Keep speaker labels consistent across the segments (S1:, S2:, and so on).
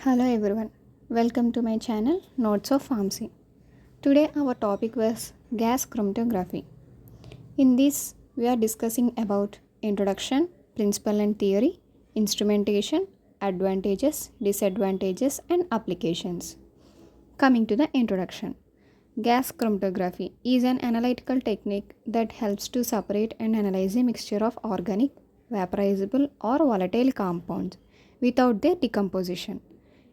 S1: Hello everyone, welcome to my channel Notes of Pharmacy. Today our topic was gas chromatography. In this we are discussing about introduction, principle and theory, instrumentation, advantages, disadvantages and applications. Coming to the introduction. Gas chromatography is an analytical technique that helps to separate and analyze a mixture of organic, vaporizable or volatile compounds without their decomposition.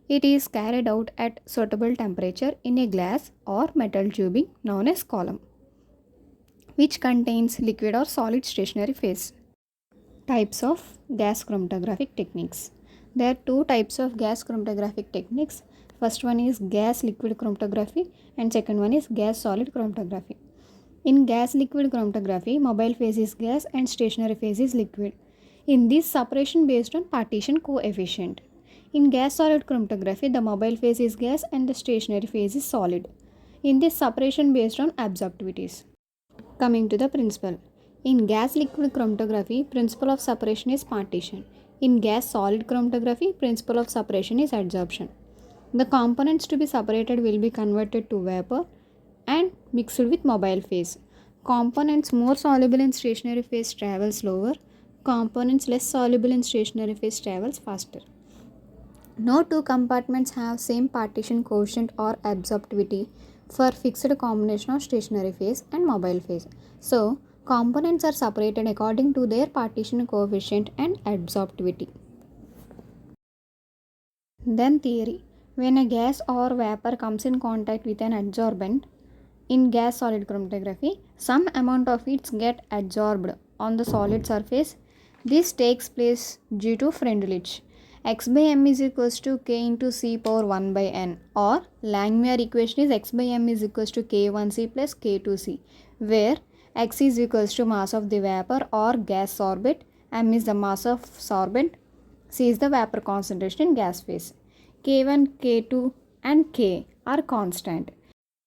S1: It is carried out at suitable temperature in a glass or metal tubing known as column, which contains liquid or solid stationary phase. Types of gas chromatographic techniques. There are two types of gas chromatographic techniques. First one is gas liquid chromatography and second one is gas solid chromatography. In gas liquid chromatography, mobile phase is gas and stationary phase is liquid. In this separation based on partition coefficient. In gas solid chromatography, the mobile phase is gas and the stationary phase is solid. In this separation based on absorptivities. Coming to the principle. In gas liquid chromatography, principle of separation is partition. In gas solid chromatography, principle of separation is adsorption. The components to be separated will be converted to vapor and mixed with mobile phase. Components more soluble in stationary phase travel slower. Components less soluble in stationary phase travels faster. No two compartments have same partition coefficient or absorptivity for fixed combination of stationary phase and mobile phase. So, components are separated according to their partition coefficient and absorptivity. Then theory. When a gas or vapor comes in contact with an adsorbent in gas solid chromatography, some amount of it gets adsorbed on the solid surface. This takes place due to Freundlich. X by m is equals to k into c power 1 by n, or Langmuir equation is x by m is equals to k1c plus k2c, where x is equals to mass of the vapor or gas sorbate, m is the mass of sorbent, c is the vapor concentration in gas phase. K1, K2 and K are constant.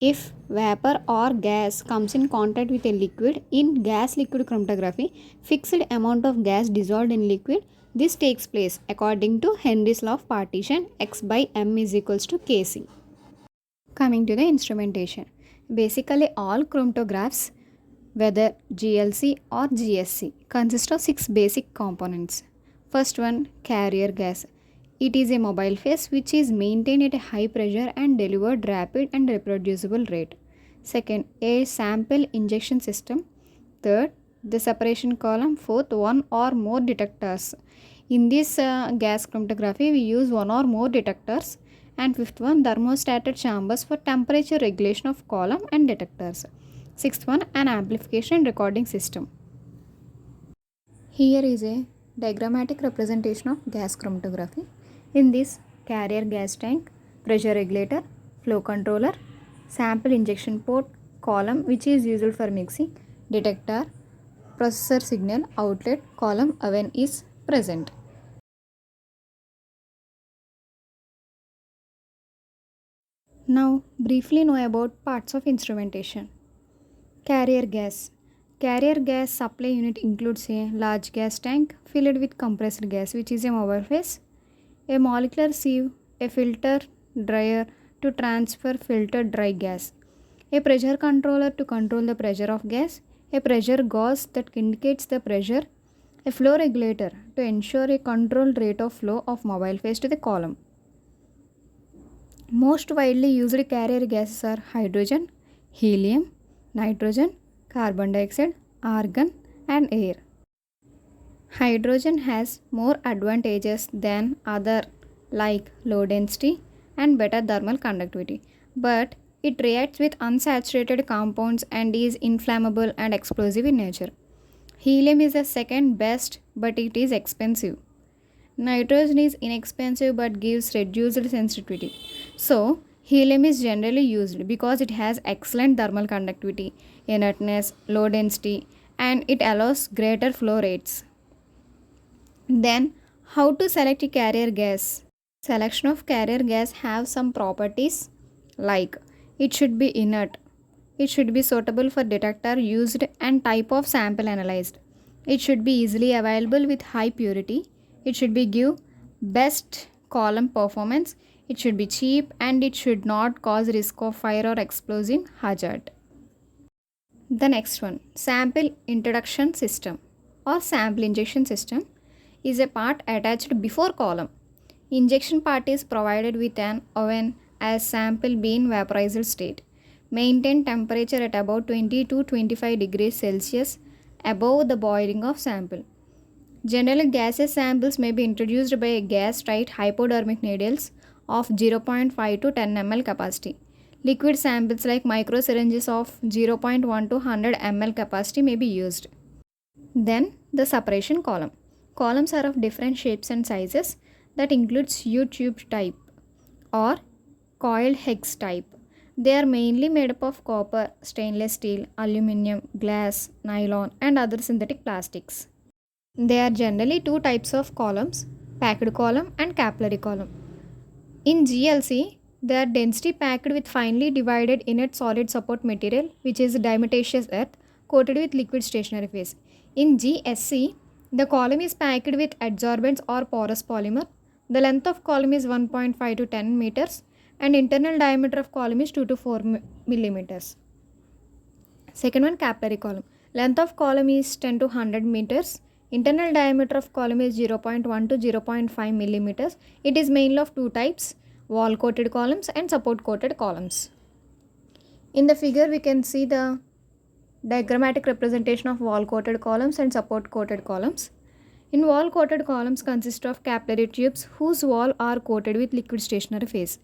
S1: If vapor or gas comes in contact with a liquid in gas liquid chromatography, fixed amount of gas dissolved in liquid. This takes place according to Henry's law of partition, x by m is equals to kc. Coming to the instrumentation. Basically all chromatographs, whether GLC or GSC, consist of 6 basic components. First one, carrier gas. It is a mobile phase which is maintained at a high pressure and delivered rapid and reproducible rate. Second, a sample injection system. Third, the separation column. Fourth, one or more detectors. In this gas chromatography, we use one or more detectors. And fifth one, thermostated chambers for temperature regulation of column and detectors. Sixth one, an amplification and recording system. Here is a diagrammatic representation of gas chromatography. In this, carrier gas tank, pressure regulator, flow controller, sample injection port, column which is used for mixing, detector, processor signal, outlet, column oven is present. Now briefly know about parts of instrumentation. Carrier gas. Carrier gas supply unit includes a large gas tank filled with compressed gas which is a mobile phase, a molecular sieve, a filter dryer to transfer filtered dry gas, a pressure controller to control the pressure of gas, a pressure gauge that indicates the pressure, a flow regulator to ensure a controlled rate of flow of mobile phase to the column. Most widely used carrier gases are hydrogen, helium, nitrogen, carbon dioxide, argon and air. Hydrogen has more advantages than other like low density and better thermal conductivity, but it reacts with unsaturated compounds and is inflammable and explosive in nature. Helium is the second best, but it is expensive. Nitrogen is inexpensive but gives reduced sensitivity. So, helium is generally used because it has excellent thermal conductivity, inertness, low density, and it allows greater flow rates. Then, how to select a carrier gas? Selection of carrier gas have some properties like it should be inert, it should be suitable for detector used and type of sample analyzed, it should be easily available with high purity, it should be give best column performance, It should be cheap and it should not cause risk of fire or explosive hazard. The next one, sample introduction system or sample injection system, is a part attached before column. Injection part is provided with an oven as sample being vaporized state. Maintain temperature at about 20 to 25 degrees Celsius above the boiling of sample. Generally, gaseous samples may be introduced by gas-tight hypodermic needles of 0.5 to 10 ml capacity. Liquid samples like microsyringes of 0.1 to 100 ml capacity may be used. Then the separation column. Columns are of different shapes and sizes that includes U-tube type or coiled hex type. They are mainly made up of copper, stainless steel, aluminum, glass, nylon and other synthetic plastics. There are generally two types of columns, packed column and capillary column. In GLC, they are density packed with finely divided inert solid support material which is diatomaceous earth coated with liquid stationary phase. In GSC, the column is packed with adsorbents or porous polymer. The length of column is 1.5 to 10 meters and internal diameter of column is 2 to 4 millimeters. Second one, capillary column. Length of column is 10 to 100 meters. Internal diameter of column is 0.1 to 0.5 millimeters. It is mainly of two types, wall coated columns and support coated columns. In the figure we can see the diagrammatic representation of wall coated columns and support coated columns. In wall coated columns consist of capillary tubes whose wall are coated with liquid stationary phase.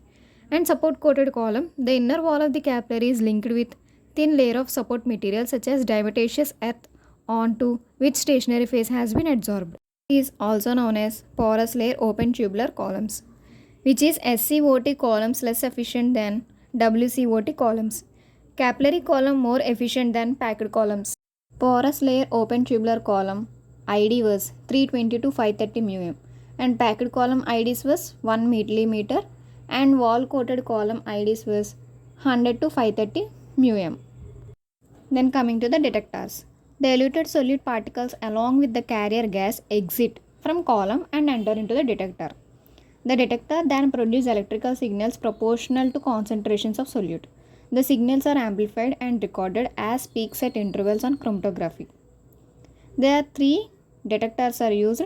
S1: And support coated column, the inner wall of the capillary is linked with thin layer of support material such as diatomaceous earth onto which stationary phase has been adsorbed. It is also known as porous layer open tubular columns, which is SCOT columns less efficient than WCOT columns. Capillary column more efficient than packed columns. Porous layer open tubular column ID was 320 to 530 μm and packed column IDs was 1 millimeter and wall coated column IDs was 100 to 530 μm. Then coming to the detectors. The eluted solute particles along with the carrier gas exit from column and enter into the detector. The detector then produces electrical signals proportional to concentrations of solute. The signals are amplified and recorded as peaks at intervals on chromatography. There are three detectors are used: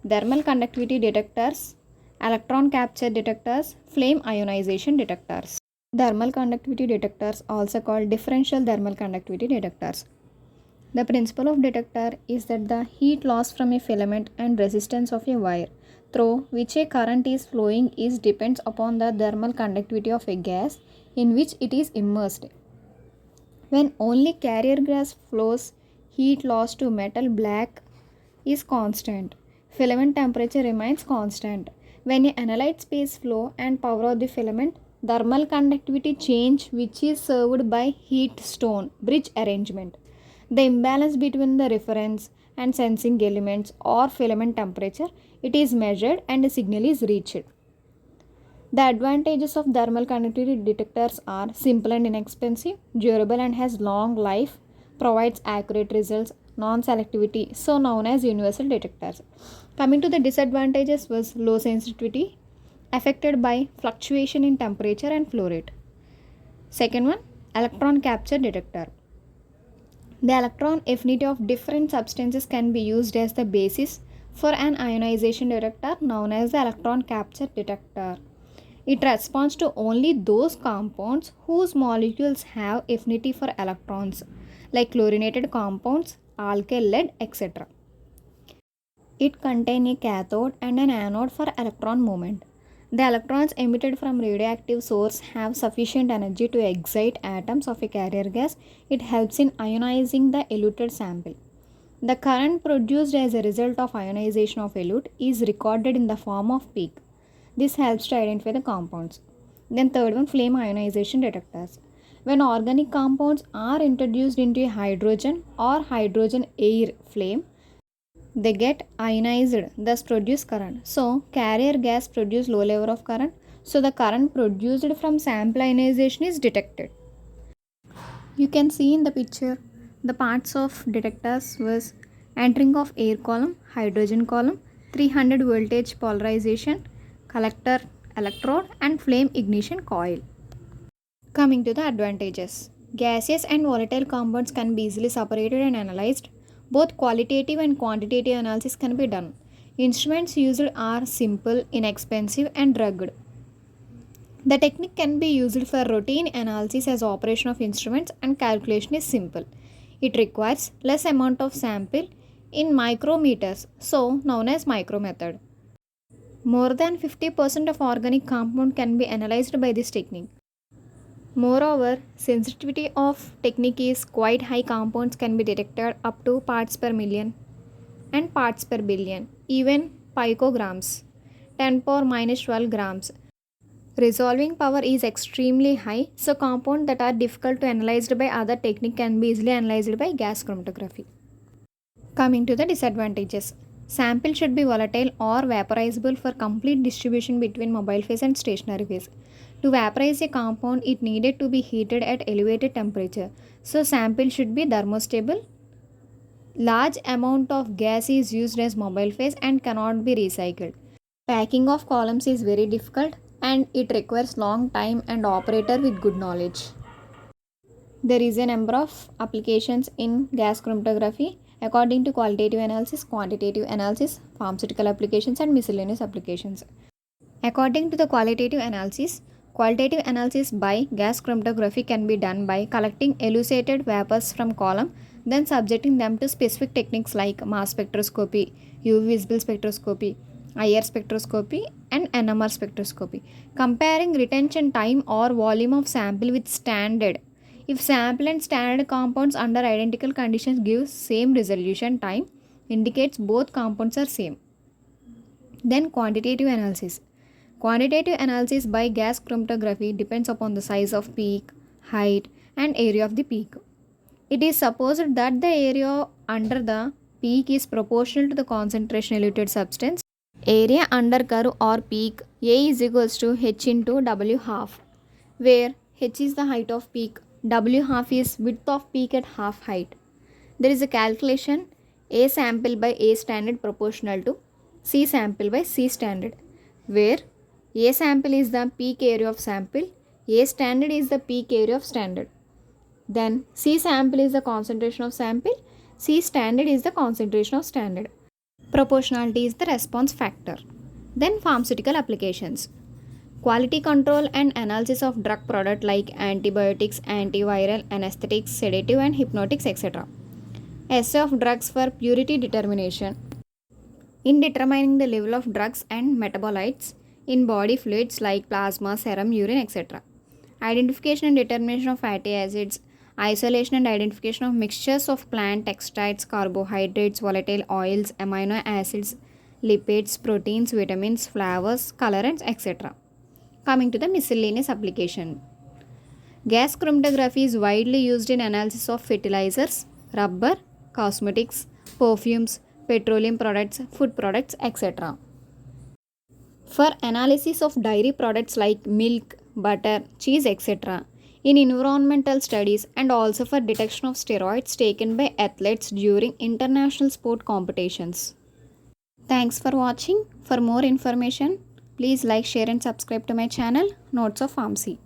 S1: thermal conductivity detectors, electron capture detectors, flame ionization detectors. Thermal conductivity detectors, also called differential thermal conductivity detectors. The principle of detector is that the heat loss from a filament and resistance of a wire through which a current is flowing is depends upon the thermal conductivity of a gas in which it is immersed. When only carrier gas flows, heat loss to metal black is constant. Filament temperature remains constant. When a analyte space flow and power of the filament, thermal conductivity change which is served by heat stone bridge arrangement. The imbalance between the reference and sensing elements or filament temperature, it is measured and a signal is reached. The advantages of thermal conductivity detectors are simple and inexpensive, durable and has long life, provides accurate results, non-selectivity, so known as universal detectors. Coming to the disadvantages was low sensitivity, affected by fluctuation in temperature and flow rate. Second one, electron capture detector. The electron affinity of different substances can be used as the basis for an ionization detector known as the electron capture detector. It responds to only those compounds whose molecules have affinity for electrons, like chlorinated compounds, alkyl lead, etc. It contains a cathode and an anode for electron movement. The electrons emitted from radioactive source have sufficient energy to excite atoms of a carrier gas. It helps in ionizing the eluted sample. The current produced as a result of ionization of elute is recorded in the form of peak. This helps to identify the compounds. Then third one, flame ionization detectors. When organic compounds are introduced into a hydrogen or hydrogen air flame, they get ionized, thus produce current. So carrier gas produce low level of current. So the current produced from sample ionization is detected. You can see in the picture the parts of detectors was entering of air column, hydrogen column, 300 voltage polarization, collector electrode, and flame ignition coil. Coming to the advantages. Gaseous and volatile compounds can be easily separated and analyzed. Both qualitative and quantitative analysis can be done. Instruments used are simple, inexpensive, and rugged. The technique can be used for routine analysis as operation of instruments and calculation is simple. It requires less amount of sample in micrometers, so known as micro method. More than 50% of organic compound can be analyzed by this technique. Moreover, sensitivity of technique is quite high. Compounds can be detected up to parts per million and parts per billion, even picograms, 10 power minus 12 grams. Resolving power is extremely high, so compounds that are difficult to analyze by other technique can be easily analyzed by gas chromatography. Coming to the disadvantages. Sample should be volatile or vaporizable for complete distribution between mobile phase and stationary phase. To vaporize a compound, it needed to be heated at elevated temperature. So sample should be thermostable. Large amount of gas is used as mobile phase and cannot be recycled. Packing of columns is very difficult and it requires long time and operator with good knowledge. There is a number of applications in gas chromatography according to qualitative analysis, quantitative analysis, pharmaceutical applications, and miscellaneous applications. According to the qualitative analysis by gas chromatography can be done by collecting elucidated vapors from column, then subjecting them to specific techniques like mass spectroscopy, UV visible spectroscopy, IR spectroscopy, and NMR spectroscopy. Comparing retention time or volume of sample with standard. If sample and standard compounds under identical conditions give same resolution time, indicates both compounds are same. Then quantitative analysis. Quantitative analysis by gas chromatography depends upon the size of peak, height, and area of the peak. It is supposed that the area under the peak is proportional to the concentration eluted substance. Area under curve or peak A is equals to H into W half, where H is the height of peak, W half is width of peak at half height. There is a calculation A sample by A standard proportional to C sample by C standard, where A sample is the peak area of sample, A standard is the peak area of standard. Then C sample is the concentration of sample, C standard is the concentration of standard. Proportionality is the response factor. Then pharmaceutical applications. Quality control and analysis of drug product like antibiotics, antiviral, anesthetics, sedative and hypnotics, etc. Assay of drugs for purity determination. In determining the level of drugs and metabolites in body fluids like plasma, serum, urine, etc. Identification and determination of fatty acids. Isolation and identification of mixtures of plant extracts, carbohydrates, volatile oils, amino acids, lipids, proteins, vitamins, flavors, colorants, etc. Coming to the miscellaneous application. Gas chromatography is widely used in analysis of fertilizers, rubber, cosmetics, perfumes, petroleum products, food products, etc. For analysis of dairy products like milk, butter, cheese, etc. In environmental studies and also for detection of steroids taken by athletes during international sport competitions. Thanks for watching. For more information, please like, share and subscribe to my channel Notes of Pharmacy.